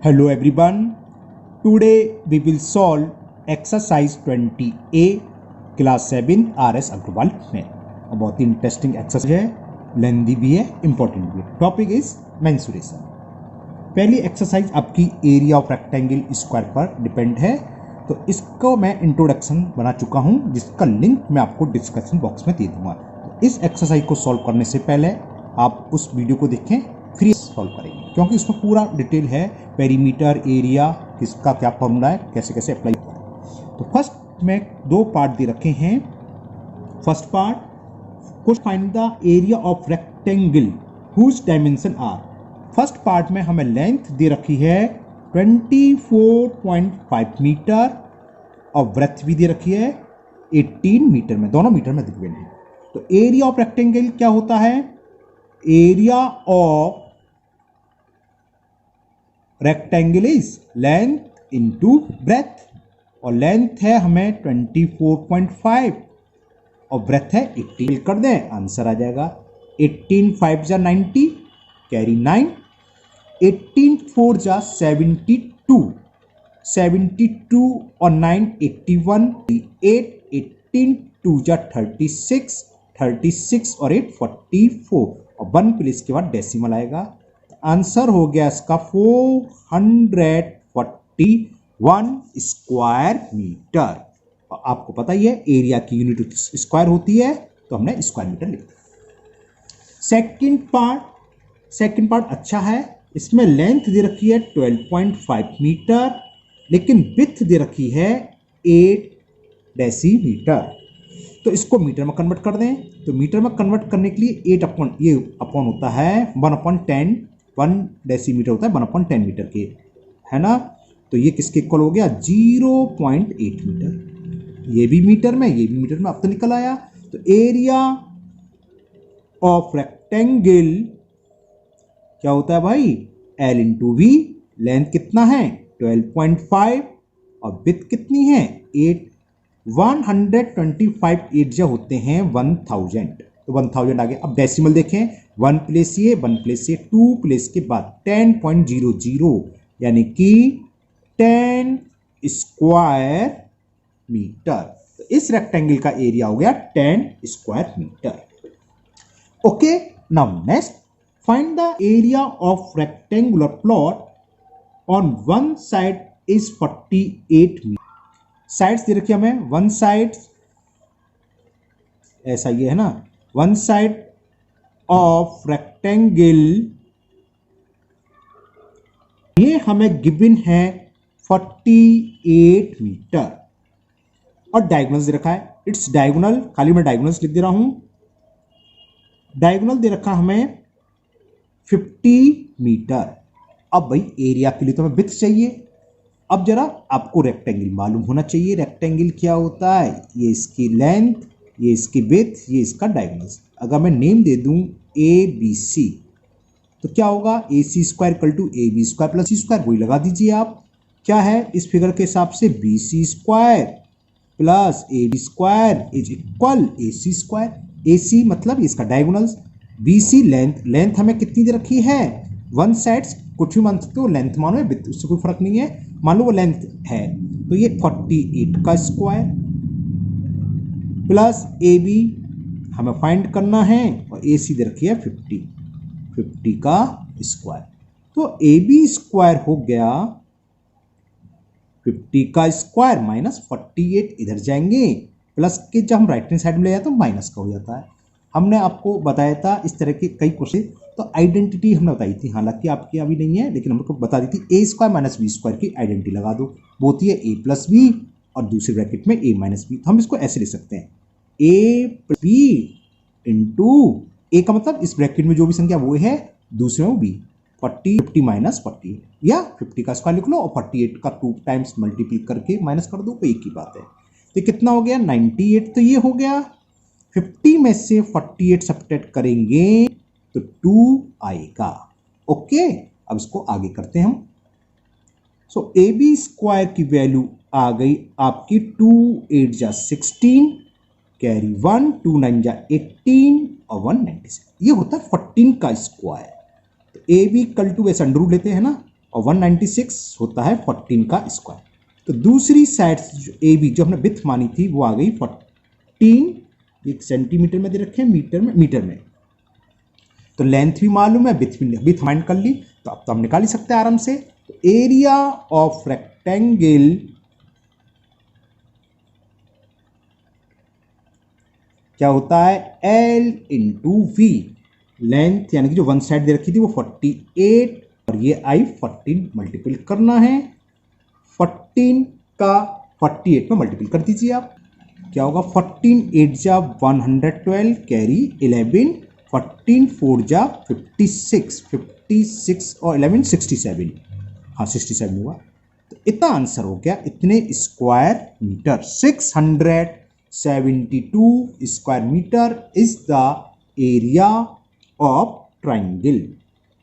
Hello everyone. Today we will solve exercise 20A class 7 RS Aggarwal में। बहुत ही interesting exercise है, लेंदी भी है, इंपॉर्टेंट भी है। Topic is mensuration. पहली एक्सरसाइज आपकी एरिया ऑफ रेक्टेंगल स्क्वायर पर डिपेंड है, तो इसको मैं इंट्रोडक्शन बना चुका हूं, जिसका लिंक मैं आपको डिस्क्रिप्शन बॉक्स में दे दूंगा। तो इस एक्सरसाइज को सॉल्व करने से पहले आप उस वीडियो को देखें, फिर सॉल्व करेंगे, क्योंकि उसमें पूरा डिटेल है, पेरीमीटर, एरिया, किसका क्या फॉर्मूला है, कैसे कैसे अप्लाई होता है। तो फर्स्ट में दो पार्ट दे रखे हैं। फर्स्ट पार्ट कुछ find the area of rectangle whose dimension are. First part में हमें लेंथ दे रखी है 24.5 मीटर और ब्रेथ भी दे रखी है 18 मीटर में, दोनों मीटर में दिए हैं। तो एरिया ऑफ रेक्टेंगल क्या होता है? Area of rectangle is length into breadth, और लेंथ है हमें 24.5 और ब्रेथ है 18। कर दें, आंसर आ जाएगा 18 5 जा 90, कैरी 9, 18 4 जा 72, 72 और 9 81, 8, 18 2 जा 36, 36 और 8 44, और 1 प्लेस के बाद डेसिमल आएगा। आंसर हो गया इसका 441 स्क्वायर मीटर। और आपको पता ही है एरिया की यूनिट स्क्वायर होती है, तो हमने स्क्वायर मीटर लिख दिया। सेकंड पार्ट अच्छा है। इसमें लेंथ दे रखी है 12.5 मीटर, लेकिन विड्थ दे रखी है 8 डेसीमीटर। तो इसको मीटर में कन्वर्ट कर दें। तो मीटर में कन्वर्ट करने के लिए 8 अपॉन ये अपॉन होता है 1/10, 1 डेसीमीटर होता है 1/10 मीटर के, है ना। तो ये किसके इक्वल हो गया? 0.8 मीटर। ये भी मीटर में, ये भी मीटर में, अब तो निकल आया। तो एरिया ऑफ रेक्टेंगल क्या होता है भाई? L into V. लेंथ कितना है? 12.5 और विड्थ कितनी है? 8। 125 8 जो होते हैं 1000, तो 1000 आ गया। अब डेसिमल देखें, 1 प्लेस ये, 1 प्लेस ये, 2 प्लेस के बाद 10.00, यानी कि 10 स्क्वायर मीटर। तो इस रेक्टेंगल का एरिया हो गया 10 square metre. Okay, now next find the area of rectangular plot on one side is 48 metre. Sides दे रखी हमें, वन साइड ऐसा ये है ना, वन साइड ऑफ रेक्टेंगल ये हमें गिवन है 48 मीटर, और डायगोनल दे रखा है, इट्स डायगोनल, खाली मैं डायगोनल्स लिख दे रहा हूं। डायगोनल दे रखा हमें 50 मीटर। अब भाई एरिया के लिए तो हमें विड्थ चाहिए। अब जरा आपको रेक्टेंगल मालूम होना चाहिए। रेक्टेंगल क्या होता है? ये इसकी लेंथ, ये इसकी विड्थ, ये इसका डायगोनल। अगर मैं नेम दे दूं ABC, तो क्या होगा? AC square equal to AB square plus C square, वही लगा दीजिए आप। क्या है इस फिगर के हिसाब से? BC square plus AB square is equal AC square. AC मतलब इसका डायगोनल, BC लेंथ, लेंथ हमें कितनी दे रखी है? वन साइड्स कुछ भी मान सकते हो, लेंथ मानो या विड्थ, उससे कोई फर्क नहीं है। मान लो वो लेंथ है, तो ये 48 का स्क्वायर प्लस AB हमें फाइंड करना है, और AC दे रखी है 50 का स्क्वायर। तो AB स्क्वायर हो गया 50 का स्क्वायर माइनस 48, इधर जाएंगे प्लस के, जब हम राइट हैंड साइड में ले जाए तो माइनस का हो जाता है। हमने आपको बताया था इस तरह के कई क्वेश्चन, तो आइडेंटिटी हमने बताई थी, हालांकि आपकी अभी नहीं है, लेकिन हमको बता दी थी A square minus B square की आइडेंटिटी लगा दो, वो होती है A प्लस B और दूसरे ब्रैकेट में A माइनस B। तो हम इसको ऐसे लिख सकते हैं, A plus B into A का मतलब इस ब्रैकेट में जो भी संख्या वो है, दूसरे में B, 50 माइनस 48, या 50 का स्क्वायर लिख लो और 48 का 2 टाइम्स मल्टीप्लाई करके माइनस कर दो, तो एक ही बात है। तो कितना हो गया? 98। तो ये हो गया 50 में से 48 सब्ट्रैक्ट करेंगे तो 2 आएगा। ओके, अब इसको आगे करते हैं हम। सो AB स्क्वायर की वैल्यू आ गई आपकी 2 8 जा 16, कैरी 1, 2 9 जा 18 और 1 96। ये होता है 14 का स्क्वायर। तो AB इक्वल टू, वैसे अंडर रूट लेते हैं ना, और 196 होता है 14 का स्क्वायर। तो दूसरी साइड जो ए बी जो हमने विड्थ मानी थी वो आ गई 14, एक सेंटीमीटर में दे रखे हैं, मीटर में। तो लेंथ भी मालूम है, विड्थ फाइंड कर ली, तो अब तो हम निकाल ही सकते हैं आराम से। तो एरिया ऑफ रेक्टेंगल क्या होता है, L इंटू वी। लेंथ यानी कि जो वन साइड दे रखी थी वो 48 और ये आई 14 मल्टीपल करना है। 14 का 48 में मल्टीपल कर दीजिए आप, क्या होगा 14 8 जा 112 कैरी 11, 14 4 जा 56 और 11 67, हाँ 67 हुआ। तो इतना आंसर हो गया, इतने square meter 672 square meter is the area of triangle,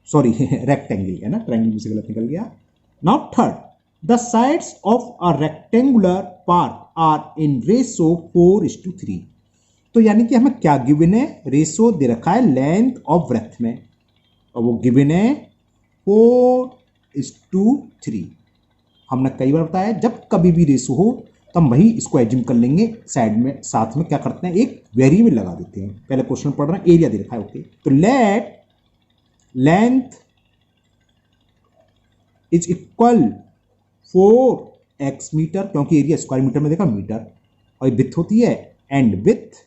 sorry rectangle है ना, ट्राइंगल मुझसे गलत निकल गया। Now third, the sides of a rectangular part are in ratio 4:3। तो यानी कि हमें क्या गिवन है, रेशो दे रखा है लेंथ ऑफ ब्रेथ में और वो गिवन है 4:3। हमने कई बार बताया जब कभी भी रेशो हो तो हम वही इसको एज्यूम कर लेंगे, साइड में साथ में क्या करते हैं एक वेरिएबल लगा देते हैं। पहले क्वेश्चन पढ़ रहे हैं, एरिया दे रखा है, ओके। तो let length is equal 4x meter, क्योंकि एरिया स्क्वायर मीटर में देखा मीटर, और विड्थ होती है, and width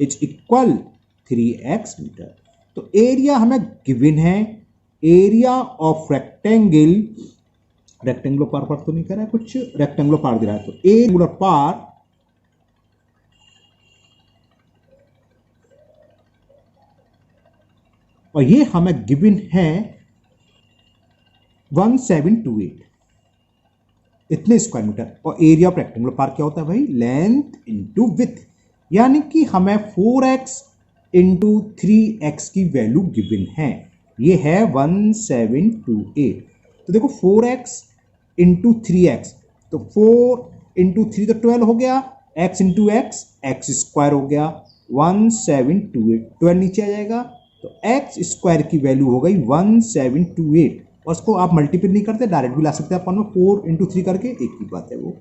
is equal 3x meter. तो एरिया हमें गिवन है, एरिया ऑफ रेक्टेंगल, रेक्टेंगुलर पार पर तो नहीं कह रहा है कुछ, रेक्टेंगुलर पार दे रहा है, तो एरिया पार और ये हमें गिवन है 1728 इतने स्क्वायर मीटर। और एरिया ऑफ रेक्टेंगुलर पार्क क्या होता है भाई, लेंथ इंटू विड्थ, यानी कि हमें 4x इंटू 3x की वैल्यू गिवन है, ये है 1728। तो देखो 4x इंटू 3x, तो 4 इंटू 3 तो 12 हो गया, x इंटू x स्क्वायर हो गया 1728, 12 नीचे आ जाएगा, तो x स्क्वायर की वैल्यू हो गई 1728। और उसको आप मल्टीपल नहीं करते, डायरेक्ट भी ला सकते हैं अपन में, 4 इंटू 3 करके, एक ही बात है वो।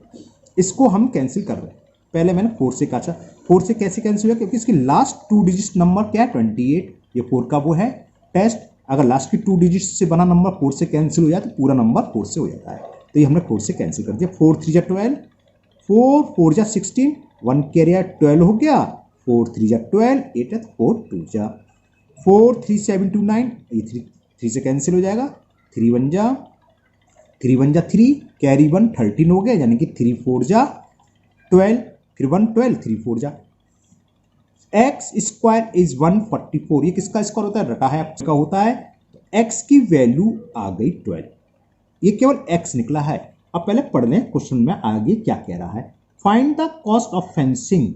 इसको हम कैंसिल कर रहे हैं, पहले मैंने 4 से काटा, 4 से कैसे कैंसिल हुआ, क्योंकि इसकी लास्ट 2 डिजिट नंबर क्या है 28, ये 4 का वो है टेस्ट, अगर लास्ट की 2 डिजिट से बना नंबर 4 से कैंसिल हो जाए तो पूरा नंबर 4 से हो जाता है, तो ये हमने 4 से कैंसिल कर दिया। 4 3 जा 12, 4 4 जा 16, 1 कैरियर 12 हो गया, 4 3 जा 12, 8 है, 4 2 जा 4 3 7 2 9, ये 3 से कैंसिल हो जाएगा, 3 1 जा 3, कैरी 1 13 हो गया, यानी कि 3 4 जा 12, फिर 1 12, 3 4 जा, एक्स स्क्वायर इज 144, ये किसका स्क्वायर होता है, रटा है आपका होता है, तो एक्स की वैल्यू आ गई 12, ये केवल एक्स निकला है। अब पहले पढ़ लें क्वेश्चन में आगे क्या कह रहा है, find the cost of fencing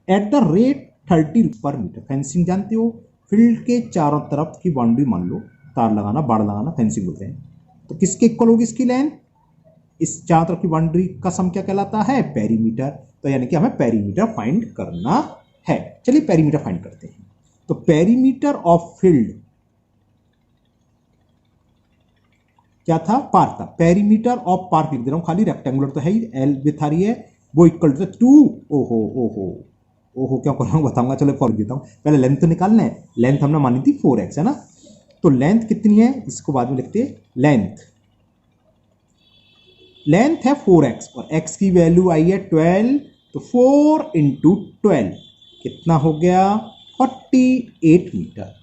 eight the rate 30 पर मीटर। फेंसिंग जानते हो, फील्ड के चारों तरफ की बाउंड्री, मान लो तार लगाना, बाड़ लगाना, फेंसिंग बोलते हैं। तो किसके इक्वल होगी इसकी लेंथ, इस चारों तरफ की बाउंड्री का सम क्या कहलाता है, पेरीमीटर। तो यानी कि हमें पेरीमीटर फाइंड करना है, चलिए पेरीमीटर फाइंड करते हैं। तो पेरीमीटर ऑफ फील्ड क्या था, पार्क था, पेरीमीटर ऑफ पार्क लिख दे रहा हूं, खाली रेक्टेंगुलर तो है ही, एल विथ आ रही है, वो इक्वल टू 2, ओहो ओहो ओहो क्या कर रहा हूं बताऊंगा, चलो फॉर देता हूं, पहले लेंथ तो निकालना है। लेंथ हमने मानी थी 4x है ना, तो लेंथ कितनी है इसको बाद में लिखते हैं, लेंथ है 4x और x की वैल्यू आई है 12, तो 4 इंटू 12 कितना हो गया 48 मीटर।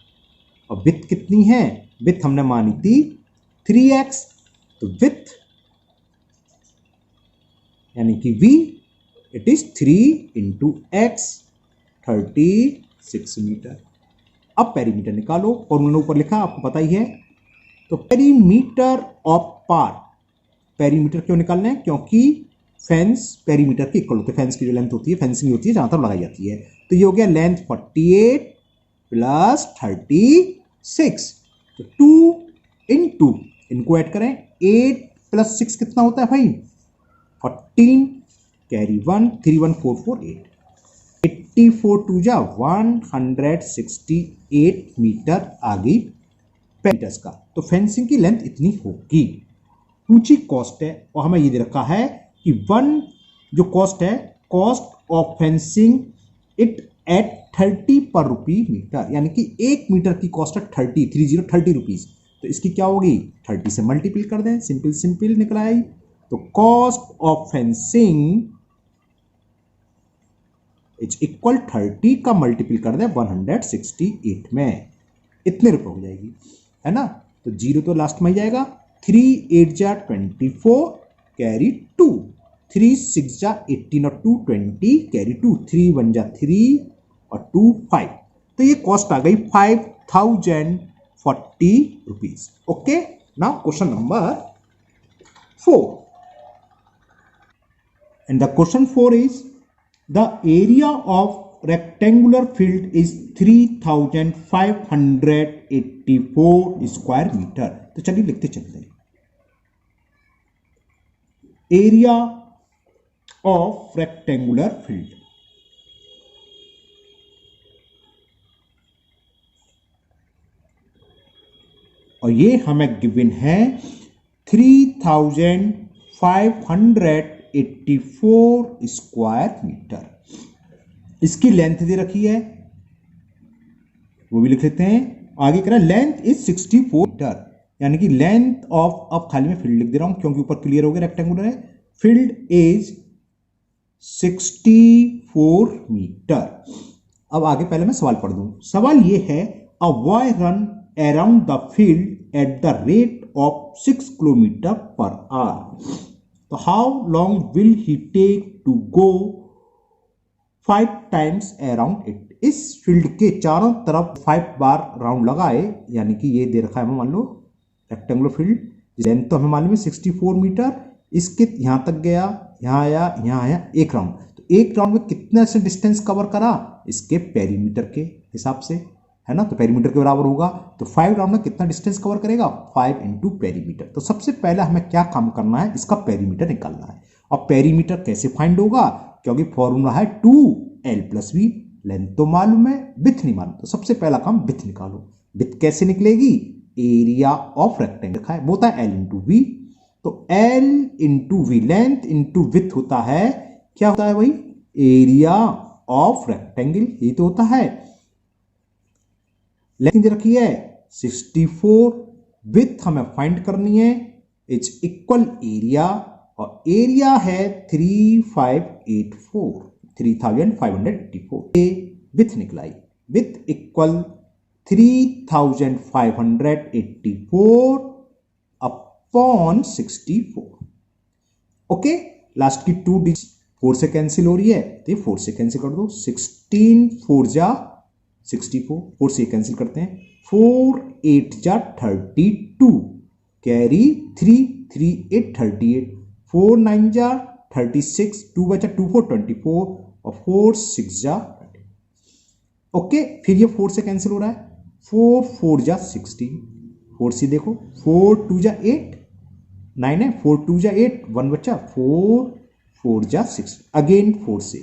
और विड्थ कितनी है, विड्थ हमने मानी थी 3x, तो विड्थ यानी कि v it is 3 into x 36 meter. अब पेरीमीटर निकालो, फॉर्मूला ऊपर लिखा आपको पता ही है। तो पेरीमीटर ऑफ पार्क, पेरीमीटर क्यों निकालना है, क्योंकि फेंस पेरीमीटर के इक्वल होते हैं, फेंस की जो लेंथ होती है, फेंसिंग होती है जहां तक लगाई जाती है। तो ये हो गया लेंथ 48 प्लस 36, तो 2 इंटू, इनको ऐड करें, 8 प्लस 6 कितना होता है भाई 14, कैरी 1, 3 1 4 4 8, 84 टू जा 168 मीटर आ गई मीटर्स का। तो फेंसिंग की लेंथ इतनी होगी। ऊंची कॉस्ट है और हमें ये दे रखा है कि वन जो कॉस्ट है, cost of fencing it at 30 पर रुपी मीटर, यानी कि 1 मीटर की कॉस्ट है 30 रुपीज। तो इसकी क्या होगी, 30 से मल्टीपल कर दें, सिंपल सिंपल निकल आई। तो cost of fencing is equal 30 का मल्टीपल कर दें 168 में, इतने रुपए हो जाएगी, है ना। तो जीरो तो लास्ट में ही जाएगा। 3 8 जा 24 कैरी 2, 3 6 जा 18 और 2 20 कैरी 2, 3 1 जा 3 और 2 5। तो ये कॉस्ट आ गई 5040 rupees. Okay, now question number 4 and the question 4 is the area of rectangular field is 3584 square meter। तो चलिए लिखते चलते हैं। एरिया ऑफ रेक्टेंगुलर फील्ड, और ये हमें गिवन है 3584 स्क्वायर मीटर। इसकी लेंथ दे रखी है, वो भी लिख लेते हैं। आगे कह रहा है लेंथ इज 64 मीटर, यानी कि लेंथ ऑफ, अब खाली में फील्ड लिख दे रहा हूं क्योंकि ऊपर क्लियर हो गया रेक्टेंगुलर है। Field is 64 meter. अब आगे पहले मैं सवाल पढ़ दूं। सवाल ये है, a boy run around the field at the rate of 6 kilometre per hour. तो how long will he take to go 5 times around it. इस फील्ड के चारों तरफ 5 बार राउंड लगाए, यानी कि ये दे रखा है हमें, मान लो रेक्टेंगुलर फील्ड, लेंथ तो हमें मालूम है 64 मीटर। इसके यहां तक गया, यहां आया, यहां आया, एक राउंड। तो एक राउंड में कितना से डिस्टेंस कवर करा, इसके पेरीमीटर के हिसाब से, है ना। तो पेरीमीटर के बराबर होगा। तो 5 राउंड में कितना डिस्टेंस कवर करेगा, 5 इंटू पेरीमीटर। तो सबसे पहले हमें क्या काम करना है, इसका पेरीमीटर निकालना है। और पेरीमीटर कैसे फाइंड होगा, क्योंकि फॉर्मूला है 2l + v। लेंथ तो मालूम है, विड्थ नहीं मालूम। तो सबसे पहला काम विड्थ निकालो। विड्थ कैसे निकलेगी, एरिया ऑफ रेक्टेंगल लिखा है, वो होता है l इंटू वी। तो l into V, length into width होता है, क्या होता है भाई, एरिया ऑफ रेक्टेंगल। ये तो होता है। लेंथ दे रखी है 64, विड्थ हमें फाइंड करनी है, इज इक्वल एरिया, और एरिया है 3584। ये विड्थ निकलाई, width equal 3584 upon 64। Okay, last की 2 डिजिट 4 से कैंसिल हो रही है, तो ये 4 से कैंसिल कर दो। 16 4 जा 64, 4 से कैंसिल करते हैं। 4 8 जा 32 कैरी 3 3 8 38, 4 9 जा 36, 2 बचा 2 4 24 और 4 6 जा 30। ओके, फिर ये 4 से कैंसिल हो रहा है। 4 4 जा 16, 4 से देखो, 4 2 जा 8 9 है, 4 2 जा 8 1 बचा, 4 4 जा 6, अगेन 4 से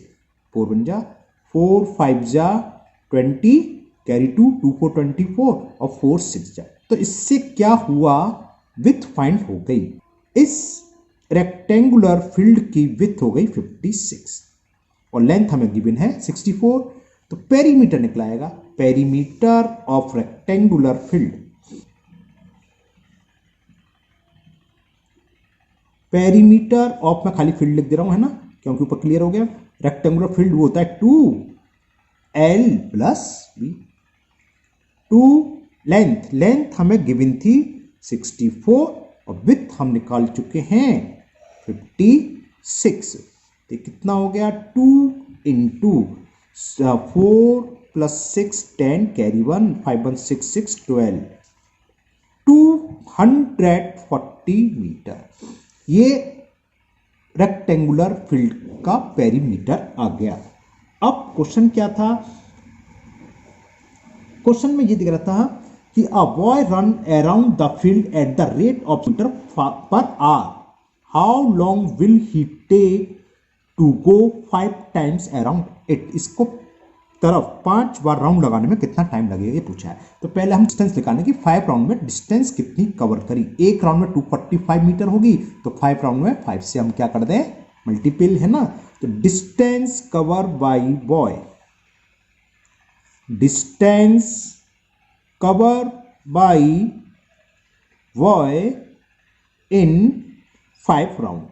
4 बन जा, 4 5 जा 20 कैरी 2 2 4 24 और 4 6 जा। तो इससे क्या हुआ, विड्थ फाइंड हो गई। इस रेक्टेंगुलर फील्ड की विड्थ हो गई 56 और लेंथ हमें गिवन है 64। तो पेरीमीटर निकलाएगा, perimeter of rectangular field. Perimeter of, मैं खाली फील्ड लिख दे रहा हूं, है ना, क्योंकि ऊपर क्लियर हो गया। रेक्टेंगुलर फील्ड वो होता है 2l + v। 2 लेंथ हमें गिवन थी 64 और विड्थ हम निकाल चुके हैं 56। तो कितना हो गया, 2 इंटू 4 + 6 10 कैरी 1 5 1 6 6 12, 240 मीटर। ये रेक्टेंगुलर फील्ड का पेरीमीटर आ गया। अब क्वेश्चन क्या था, क्वेश्चन में ये दिख रहा था कि a boy run around the field at the rate of meter per hour, how long will he take to go 5 times around it, इसको तरफ 5 बार राउंड लगाने में कितना टाइम लगेगा ये पूछा है। तो पहले हम डिस्टेंस निकालने की 5 राउंड में डिस्टेंस कितनी कवर करी। एक राउंड में 245 मीटर होगी, तो 5 राउंड में 5 से हम क्या कर दें, मल्टीपल है ना। तो distance cover by boy, distance cover by boy in 5 round,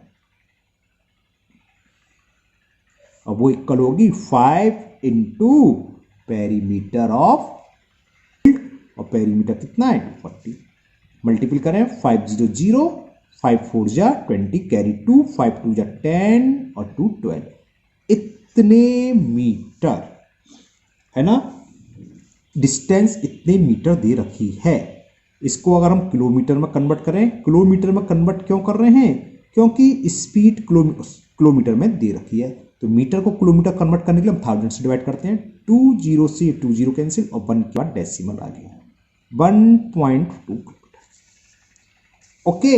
अब वो इक्वल होगी 5 इंटू पेरीमीटर ऑफ फील्ड, और पेरीमीटर कितना है 240, मल्टीपल करें 5 0 0, 5 4 जा 20, कैरी 2, 5 2 जा 10 और 2 12, इतने मीटर है ना, डिस्टेंस इतने मीटर दे रखी है। इसको अगर हम किलोमीटर में कन्वर्ट करें, किलोमीटर में कन्वर्ट क्यों कर रहे हैं, क्योंकि स्पीड किलोमीटर में दे रखी है। तो मीटर को किलोमीटर कन्वर्ट करने के लिए हम 1000 से डिवाइड करते हैं, 2 0 से 2 0 कैंसिल और 1 के बाद डेसिमल आ गया 1.2 किलोमीटर। ओके,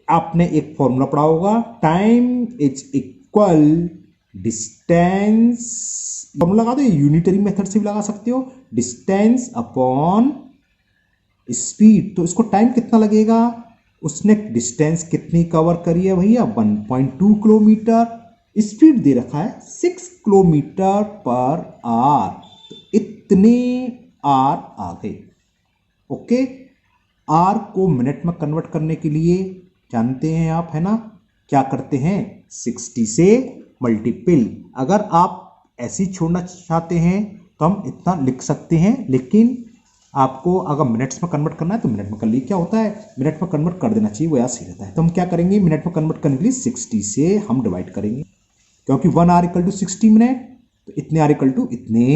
आपने एक फॉर्मूला पढ़ा होगा, time is equal distance, formula लगा दो, यूनिटरी मेथड से भी लगा सकते हो, डिस्टेंस अपॉन स्पीड। तो इसको टाइम कितना लगेगा, उसने डिस्टेंस कितनी कवर करी है भैया 1.2 किलोमीटर, स्पीड दे रखा है 6 किलोमीटर पर आवर, तो इतने आर आ गए। ओके, आर को मिनट में कन्वर्ट करने के लिए जानते हैं आप है ना, क्या करते हैं 60 से मल्टीपल। अगर आप ऐसे ही छोड़ना चाहते हैं तो हम इतना लिख सकते हैं, लेकिन आपको अगर मिनट्स में कन्वर्ट करना है तो मिनट में कर लीजिए। क्या होता है, मिनट में कन्वर्ट कर देना चाहिए, वो याद सही रहता है। तो हम क्या करेंगे, मिनट में कन्वर्ट करने के लिए 60 से हम डिवाइड करेंगे, क्योंकि 1 आवर इक्वल टू 60 मिनट, तो इतने आर इक्वल टू इतने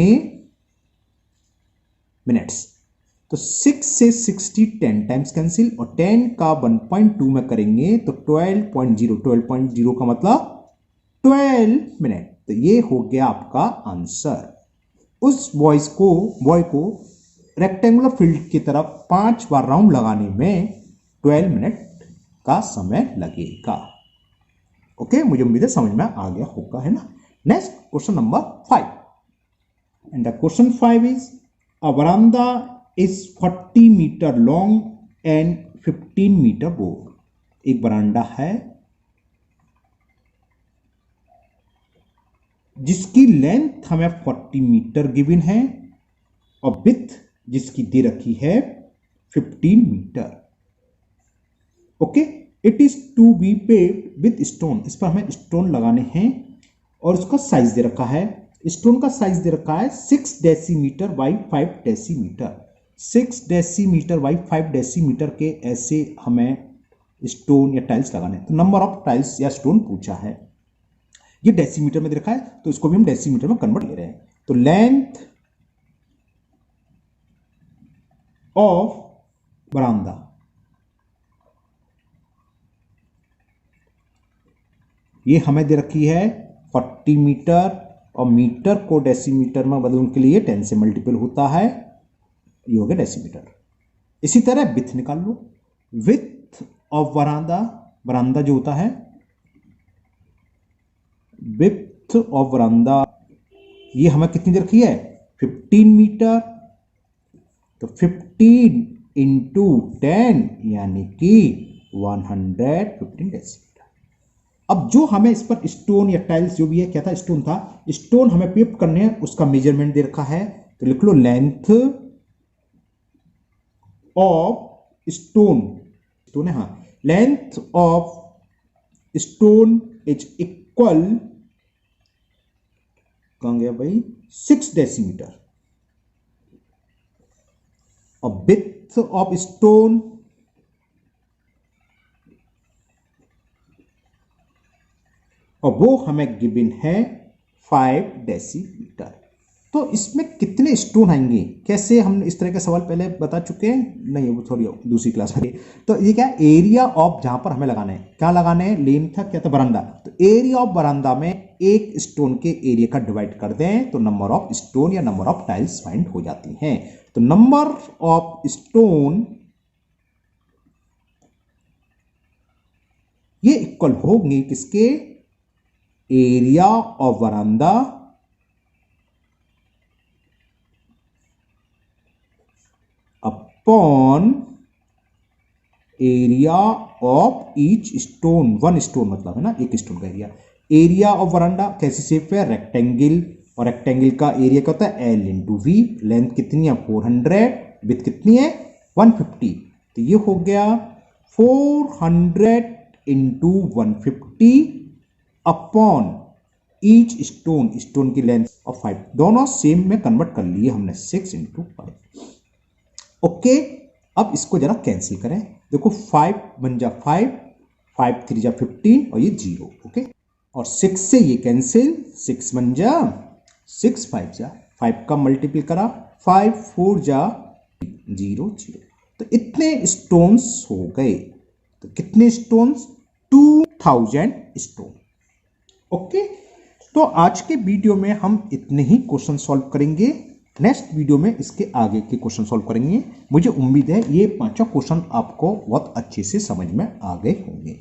मिनट्स। तो 6 से 60 10 टाइम्स कैंसिल, और 10 का 1.2 में करेंगे तो 12.0 का मतलब 12 मिनट। तो ये हो गया आपका आंसर। उस बॉय को रेक्टेंगुलर फील्ड की तरफ 5 बार राउंड लगाने में 12 मिनट का समय लगेगा। ओके, मुझे उम्मीद है समझ में आ गया होगा, है ना। Next question number 5, and the question 5 is a veranda is 40 metre long and 15 metre broad. एक बरामदा है जिसकी लेंथ हमें 40 मीटर गिवन है और विड्थ जिसकी दे रखी है 15 meter. Okay, it is to be paved with stone, इस पर हमें स्टोन लगाने हैं और उसका साइज दे रखा है, स्टोन का साइज दे रखा है 6 decimetre by 5 decimetre. 6 decimetre by 5 decimetre के ऐसे हमें स्टोन या टाइल्स लगाने हैं। तो नंबर ऑफ टाइल्स या स्टोन पूछा है, ये डेसीमीटर में दे रखा है तो इसको भी हम डेसीमीटर में कन्वर्ट ले रहे हैं। तो लेंथ ऑफ बरामदा, ये हमें दे रखी है 40 मीटर और मीटर को डेसीमीटर में बदलने के लिए 10 से मल्टीपल होता है, ये हो गया डेसीमीटर। इसी तरह विड्थ निकाल लो, विड्थ ऑफ बरामदा, बरामदा जो होता है विड्थ ऑफ बरामदा, ये हमें कितनी दे रखी है 15 मीटर। तो 15 इंटू 10 यानी कि 115 डेसीमीटर। अब जो हमें इस पर स्टोन या टाइल्स जो भी है, क्या था स्टोन था, स्टोन हमें पेव करने हैं, उसका मेजरमेंट दे रखा है। तो लिख लो लेंथ ऑफ स्टोन है, हाँ, length of stone is equal, कहां गया भाई, 6 डेसीमीटर और विड्थ ऑफ स्टोन और वो हमें गिवन है 5 डेसीमीटर। तो इसमें कितने स्टोन आएंगे, कैसे, हम इस तरह के सवाल पहले बता चुके हैं, नहीं वो थोड़ी दूसरी क्लास में। तो ये क्या, एरिया ऑफ, जहां पर हमें लगाना है, क्या लगाना है, लेन था, क्या था, बरामदा। तो एरिया ऑफ बरामदा में एक स्टोन के एरिया का डिवाइड कर दें तो नंबर ऑफ स्टोन या नंबर ऑफ टाइल्स फाइंड हो जाती हैं। तो नंबर ऑफ स्टोन ये इक्वल होंगे किसके, area of veranda upon area of each stone, one stone मतलब है ना, एक स्टोन का एरिया। एरिया ऑफ वरांडा कैसी शेप है, रेक्टेंगल, और रेक्टेंगल का एरिया क्या होता है, एल इंटू वी। लेंथ कितनी है 400, विड्थ कितनी है 150। तो ये हो गया 400 into 150 upon each stone, stone की लेंथ ऑफ 5, दोनों सेम में कन्वर्ट कर लिए हमने 6 इंटू 5। ओके, अब इसको जरा कैंसिल करें। देखो 5 बन जा 5, 5 3 जा 15 और ये 0। ओके, और 6 से ये कैंसिल, 6 बन जा 6, 5 जा 5 का मल्टीपल करा, 5 4 जा 0 0। तो इतने स्टोन्स हो गए। तो कितने स्टोन्स, 2000 स्टोन। ओके, तो आज के वीडियो में हम इतने ही क्वेश्चन सॉल्व करेंगे। नेक्स्ट वीडियो में इसके आगे के क्वेश्चन सॉल्व करेंगे। मुझे उम्मीद है ये पांचों क्वेश्चन आपको बहुत अच्छे से समझ में आ गए होंगे।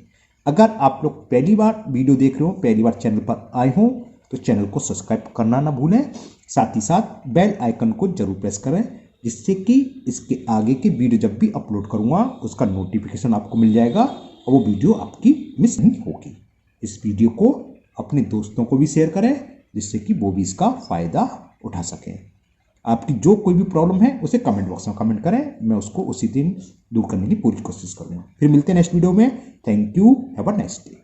अगर आप लोग पहली बार वीडियो देख रहे हो, पहली बार चैनल पर आए हो, तो चैनल को सब्सक्राइब करना ना भूलें। साथ ही साथ बेल आइकन को जरूर प्रेस करें, जिससे कि इसके आगे की वीडियो जब भी अपलोड करूंगा उसका नोटिफिकेशन आपको मिल जाएगा और वो वीडियो आपकी मिस नहीं होगी। इस वीडियो को अपने दोस्तों को भी शेयर करें, जिससे कि वो भी इसका फायदा उठा सकें। आपकी जो कोई भी प्रॉब्लम है उसे कमेंट बॉक्स में कमेंट करें, मैं उसको उसी दिन दूर करने की पूरी कोशिश करूंगा। फिर मिलते हैं नेक्स्ट वीडियो में। Thank you, have a nice day.